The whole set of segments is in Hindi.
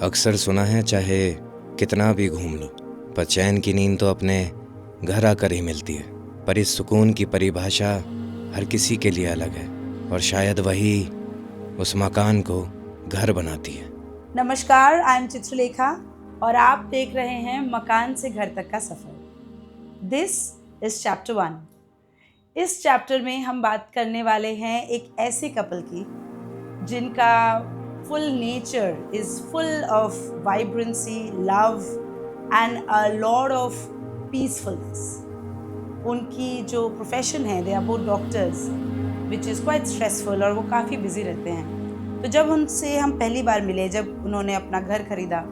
अक्सर सुना है चाहे कितना भी घूम लो, पर चैन की नींद तो अपने घर आकर ही मिलती है। पर इस सुकून की परिभाषा हर किसी के लिए अलग है और शायद वही उस मकान को घर बनाती है। नमस्कार, आई एम चित्रलेखा और आप देख रहे हैं मकान से घर तक का सफ़र। This is chapter 1। इस चैप्टर में हम बात करने वाले हैं एक ऐसे कपल की जिनका full nature is full of vibrancy, love and a lot of peacefulness. उनकी जो प्रोफेशन है, they are both doctors, which is quite stressful और वो काफ़ी बिजी रहते हैं। तो जब उनसे हम पहली बार मिले, जब उन्होंने अपना घर खरीदा,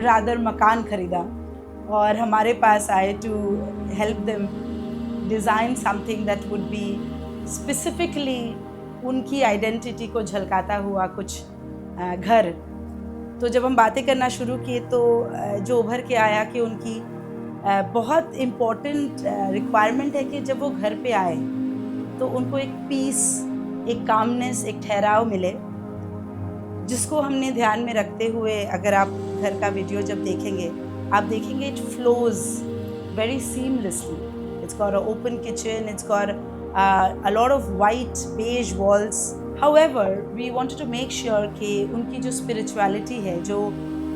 रादर मकान खरीदा और हमारे पास आए to help them design something that would be specifically उनकी आइडेंटिटी को झलकाता हुआ कुछ घर। तो जब हम बातें करना शुरू किए तो जो उभर के आया कि उनकी बहुत इम्पोर्टेंट रिक्वायरमेंट है कि जब वो घर पे आए तो उनको एक पीस, एक कामनेस, एक ठहराव मिले, जिसको हमने ध्यान में रखते हुए अगर आप घर का वीडियो जब देखेंगे, आप देखेंगे it flows very seamlessly. It's got a open kitchen, it's got a lot of white beige walls. However, we wanted to make sure कि उनकी जो spirituality है, जो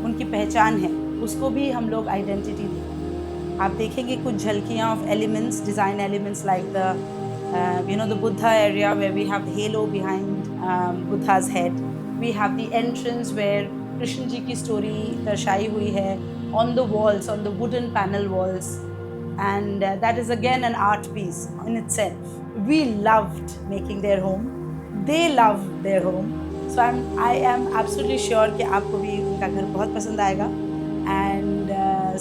उनकी पहचान है, उसको भी हम लोग identity दें। आप देखेंगे कुछ झलकियाँ of elements, design elements like the Buddha area where we have the halo behind Buddha's head. We have the entrance where Krishna ji की story दर्शाई हुई है on the walls, on the wooden panel walls. And that is again an art piece in itself. We loved making their home. They loved their home. So I am absolutely sure कि आपको भी उनका घर बहुत पसंद आएगा. And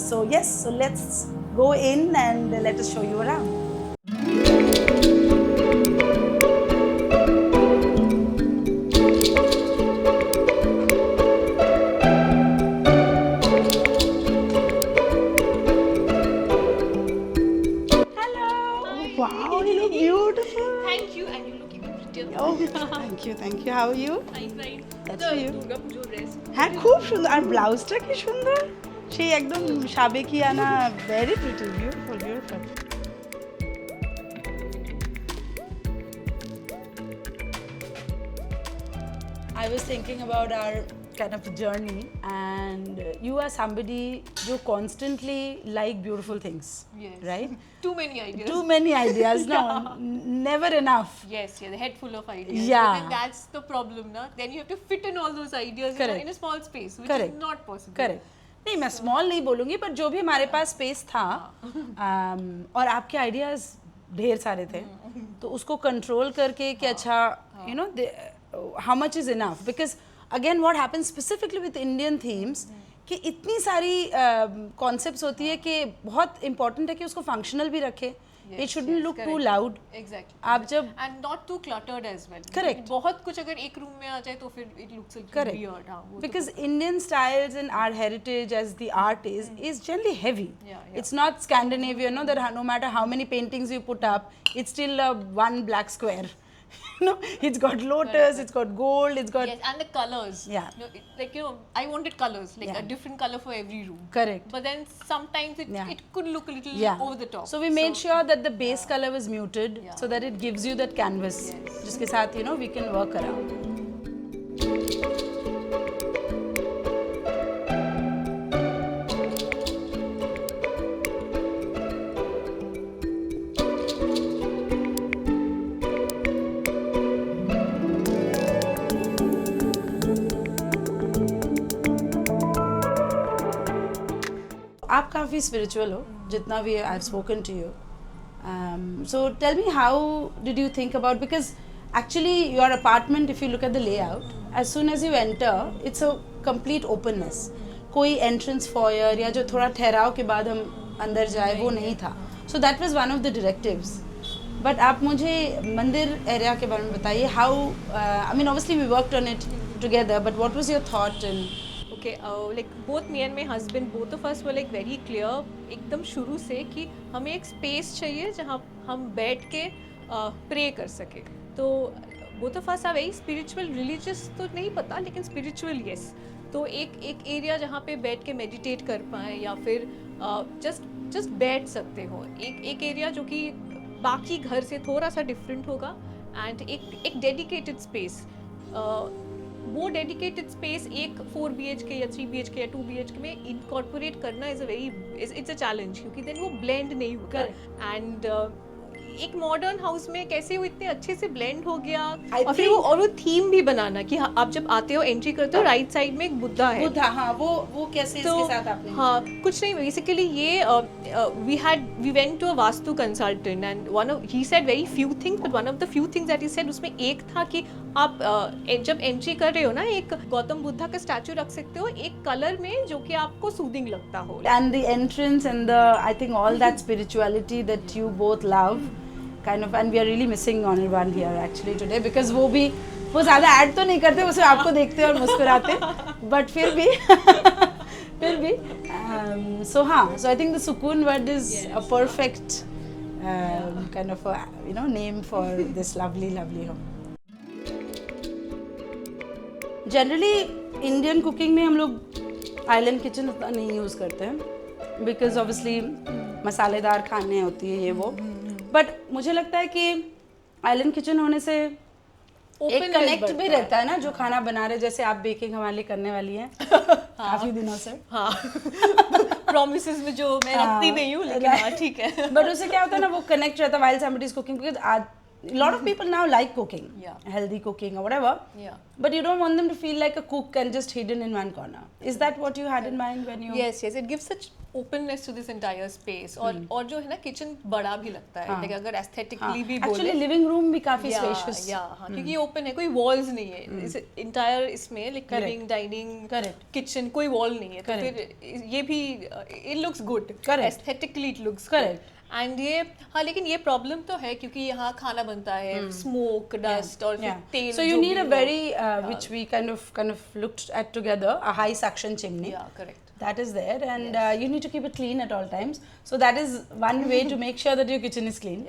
so yes, so let's go in and let us show you around. Wow, you look beautiful. Thank you, and you look even prettier. Oh, thank you. How are you? Fine. That's for you. Durga Pujo dress. হ্যাঁ, খুব সুন্দর। আর ব্লাউজটা কি সুন্দর, সেই একদম সাবেকিয়ানা, very pretty, beautiful. I was thinking about our kind of journey, and you are somebody who constantly like beautiful things. Yes. Right? Too many ideas. Too many ideas. No, never enough. Yes, the head full of ideas. Yeah. But then that's the problem, na? Then you have to fit in all those ideas in a small space, which is not possible. Correct. नहीं, मैं स्मॉल नहीं बोलूँगी, पर जो भी हमारे पास स्पेस था और आपके आइडियाज़ ढेर सारे थे, तो उसको कंट्रोल करके कि अच्छा, you know, how much is enough, because again what happens specifically with Indian themes कि इतनी सारी कॉन्सेप्ट्स होती है कि बहुत इंपॉर्टेंट है कि उसको फंक्शनल भी रखे. It shouldn't look too loud. Exactly. आप जब and not too cluttered as well. Correct. बहुत कुछ अगर एक रूम में आ जाए तो फिर it looks a little weird. हाँ, because Indian styles and our heritage as the art is generally heavy. Yeah. It's not Scandinavian, no, that no matter how many paintings you put up, it's still one black square. No, it's got lotus, it's got gold, it's got... Yes, and the colors. Yeah. I wanted colors, like a different color for every room. Correct. But then sometimes it could look a little over the top. So we made sure that the base color was muted, so that it gives you that canvas. Yes. जिसके साथ, we can work around. आप काफ़ी स्पिरिचुअल हो, जितना भी I have spoken to you. So tell me, how did you think about, because actually your apartment, if you look at the layout, as soon as you enter, it's a complete openness. कोई एंट्रेंस फॉयर या जो थोड़ा ठहराव के बाद हम अंदर जाए, वो नहीं था. So that was one of the directives. But आप मुझे मंदिर एरिया के बारे में बताइए. How, I mean obviously we worked on it together, but what was your thought? And Okay, like both me and my husband, both of us were like very clear एकदम शुरू से कि हमें एक space चाहिए जहाँ हम बैठ के pray कर सके. तो both of us are very spiritual, religious तो नहीं पता, लेकिन spiritual yes. तो एक एरिया जहाँ पे बैठ के मेडिटेट कर पाए या फिर जस्ट बैठ सकते हो, एक एरिया जो कि बाकी घर से थोड़ा सा डिफरेंट होगा, एंड एक डेडिकेटेड स्पेस, वो डेडिकेटेड स्पेस एक 4 BHK या 3 BHK या 2 BHK में इनकॉर्पोरेट करना इट्स अ चैलेंज, क्योंकि देन वो ब्लेंड नहीं होता, एंड एक मॉडर्न हाउस में कैसे वो इतने अच्छे से ब्लेंड हो गया। और फिर वो थीम भी बनाना कि आप जब आते हो, एंट्री करते हो, राइट साइड में एक बुद्धा है। बुद्धा, हाँ, वो कैसे तो इसके साथ आपने? हाँ, कुछ नहीं, बेसिकली ये we went to a vastu consultant, and he said very few things, but one of the few things that he said, उसमें एक था कि आप जब एंट्री कर रहे हो ना, एक गौतम बुद्धा का स्टैचू रख सकते हो एक कलर में जो कि आपको सूदिंग लगता हो, and the entrance and the I think all that spirituality that you both love kind of, and we are really missing Anirban here actually today because वो ज़्यादा ऐड तो नहीं करते, वो सिर्फ आपको देखते और मुस्कुराते, but फिर भी so हाँ, so I think the Sukoon word is a perfect kind of a name for this lovely home. Generally Indian cooking में हम लोग आइलैंड किचन उतना नहीं यूज़ करते हैं बिकॉज ऑब्वियसली मसालेदार खाने होती है ये वो, बट मुझे लगता है कि आइलैंड किचन होने से एक कनेक्ट भी रहता है ना, जो खाना बना रहे, जैसे आप बेकिंग हमारे लिए करने वाली हैं काफ़ी दिनों से। हाँ प्रॉमिसेस में जो मैं रखती नहीं हूँ, लेकिन हाँ ठीक है। बट उससे क्या होता है ना, वो कनेक्ट रहता है while somebody is cooking, because a lot of people now like cooking, healthy cooking or whatever, but you don't want them to feel like a cook and just hidden in one corner. Is that what you had in mind when you? Yes, it gives such openness to this entire space, और जो है ना, किचन बड़ा भी लगता है, like अगर aesthetically भी बोले, actually living room भी काफी spacious, क्योंकि open है, कोई walls नहीं है इस entire इसमें, like living, dining, kitchen, कोई wall नहीं है, तो फिर ये भी it looks good, aesthetically it looks good. And ये हाँ, लेकिन ये प्रॉब्लम तो है क्योंकि यहाँ खाना बनता है, स्मोक, डस्ट और फिर तेल, so you need a very which we kind of looked at together, a high suction chimney. Yeah, correct. That is there, and you need to keep it clean at all times, so that is one way to make sure that your kitchen is clean.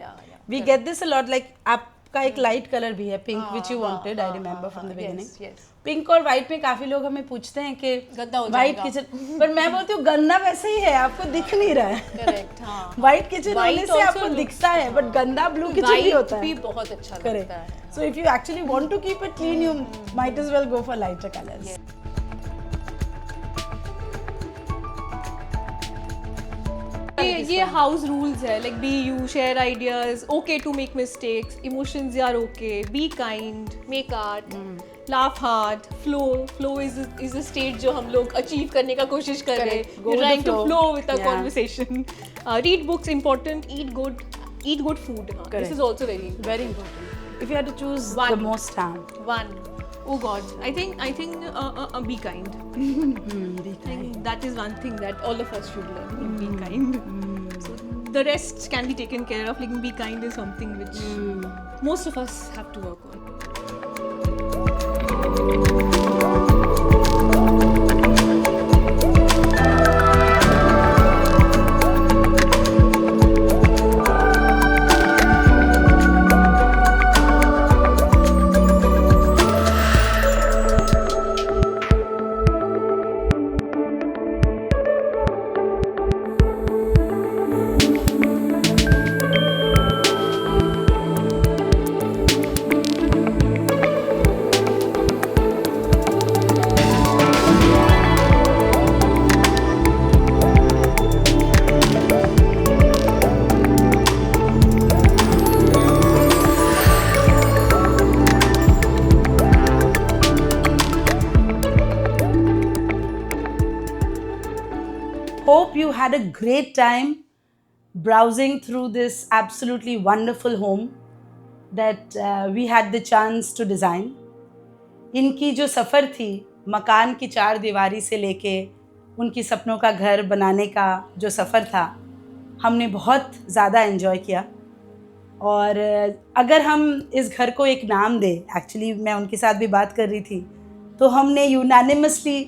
We get this a lot, like आपका एक लाइट कलर भी है, pink, which you wanted, I remember from the beginning. Pink और व्हाइट में काफी लोग हमें पूछते हैं कि व्हाइट किचन, पर मैं बोलती हूँ गंदा वैसे ही है, आपको दिख नहीं रहा है। करेक्ट, हाँ। व्हाइट किचन होने से आपको दिखता है, बट गंदा ब्लू किचन भी होता है, भी बहुत अच्छा लगता है। So if you actually want to keep it clean, you might as well go for lighter colours. ये हाउस रूल्स है, like be you, share ideas, okay to make mistakes, emotions are okay, be kind, make art, laugh hard, flow is a state जो हम लोग achieve करने का कोशिश कर रहे हैं, trying to flow with a conversation. Read books, important, eat good food. This is also very important. If you had to choose the most one, oh god, I think be kind. Be kind. That is one thing that all of us should learn, be kind. So the rest can be taken care of, like be kind is something which most of us have to work on. Hope you had a great time browsing through this absolutely wonderful home that we had the chance to design. इनकी जो सफ़र थी मकान की 4 दीवारी से लेके उनकी सपनों का घर बनाने का जो सफ़र था, हमने बहुत ज़्यादा एंजॉय किया। और अगर हम इस घर को एक नाम दें, एक्चुअली मैं उनके साथ भी बात कर रही थी, तो हमने यूनानिमसली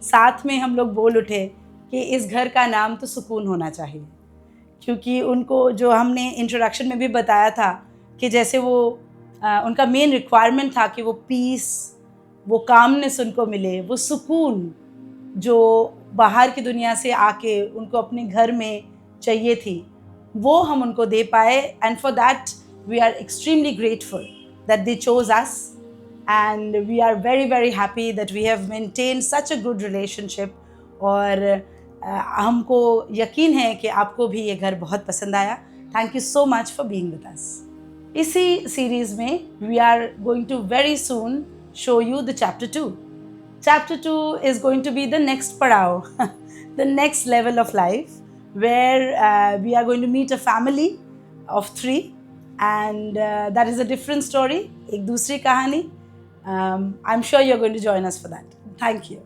साथ में हम लोग बोल उठे कि इस घर का नाम तो सुकून होना चाहिए, क्योंकि उनको जो हमने इंट्रोडक्शन में भी बताया था कि जैसे वो उनका मेन रिक्वायरमेंट था कि वो पीस, वो कामनेस उनको मिले, वो सुकून जो बाहर की दुनिया से आके उनको अपने घर में चाहिए थी, वो हम उनको दे पाए. And for that we are extremely grateful that they chose us, and we are very very happy that we have maintain such a good relationship. और हमको यकीन है कि आपको भी ये घर बहुत पसंद आया. Thank you so much for being with us. इसी सीरीज़ में we are going to very soon show you the chapter 2. Chapter 2 is going to be the next parao, the next level of life, where we are going to meet a family of 3, and that is a different story, ek dusri kahani. I'm sure you're going to join us for that. Thank you.